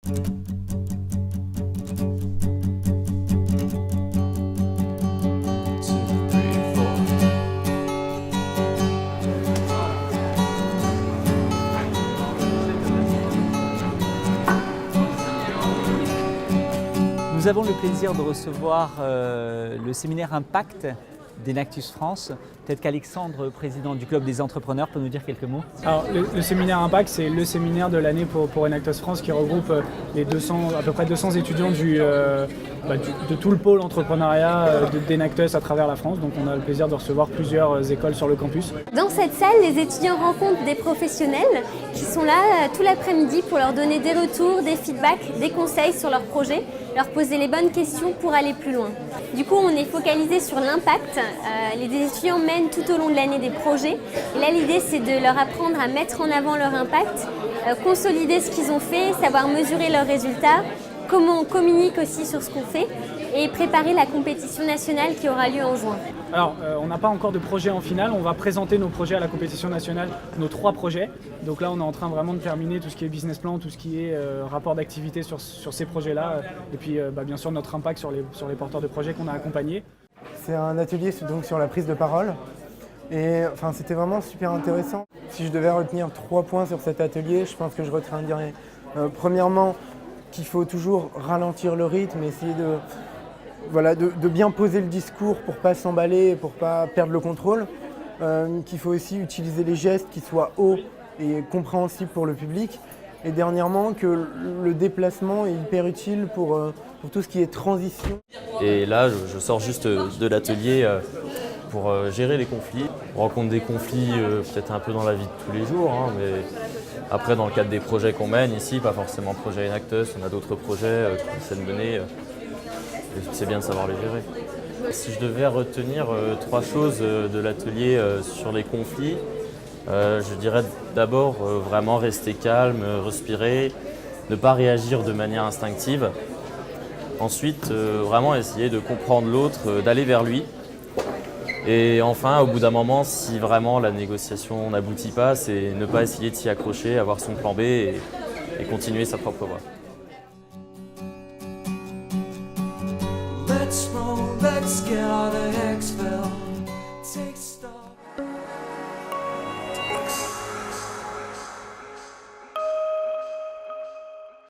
Nous avons le plaisir de recevoir le séminaire Impact d'Enactus France. Peut-être qu'Alexandre, président du Club des entrepreneurs, peut nous dire quelques mots. Alors, le séminaire Impact, c'est le séminaire de l'année pour Enactus France qui regroupe à peu près 200 étudiants de tout le pôle entrepreneuriat d'Enactus à travers la France. Donc on a le plaisir de recevoir plusieurs écoles sur le campus. Dans cette salle, les étudiants rencontrent des professionnels qui sont là tout l'après-midi pour leur donner des retours, des feedbacks, des conseils sur leurs projets, leur poser les bonnes questions pour aller plus loin. Du coup, on est focalisé sur l'impact. Les étudiants mènent tout au long de l'année des projets. Et là, l'idée, c'est de leur apprendre à mettre en avant leur impact, consolider ce qu'ils ont fait, savoir mesurer leurs résultats, comment on communique aussi sur ce qu'on fait et préparer la compétition nationale qui aura lieu en juin. Alors, on n'a pas encore de projet en finale, on va présenter nos projets à la compétition nationale, nos 3 projets. Donc là, on est en train vraiment de terminer tout ce qui est business plan, tout ce qui est rapport d'activité sur ces projets-là. Et puis, bien sûr, notre impact sur les porteurs de projets qu'on a accompagnés. C'est un atelier donc, sur la prise de parole. Et enfin, c'était vraiment super intéressant. Si je devais retenir 3 points sur cet atelier, je pense que je retiendrais premièrement qu'il faut toujours ralentir le rythme, essayer de bien poser le discours pour ne pas s'emballer, pour ne pas perdre le contrôle. Qu'il faut aussi utiliser les gestes qui soient hauts et compréhensibles pour le public. Et dernièrement, que le déplacement est hyper utile pour tout ce qui est transition. Et là, je sors juste de l'atelier pour gérer les conflits. On rencontre des conflits peut-être un peu dans la vie de tous les jours, hein, mais après dans le cadre des projets qu'on mène ici, pas forcément projet Enactus, on a d'autres projets qu'on essaie de mener. C'est bien de savoir les gérer. Si je devais retenir 3 choses de l'atelier sur les conflits, je dirais d'abord vraiment rester calme, respirer, ne pas réagir de manière instinctive. Ensuite, vraiment essayer de comprendre l'autre, d'aller vers lui. Et enfin, au bout d'un moment, si vraiment la négociation n'aboutit pas, c'est ne pas essayer de s'y accrocher, avoir son plan B et continuer sa propre voie. Let's roll, let's get out of Hexville.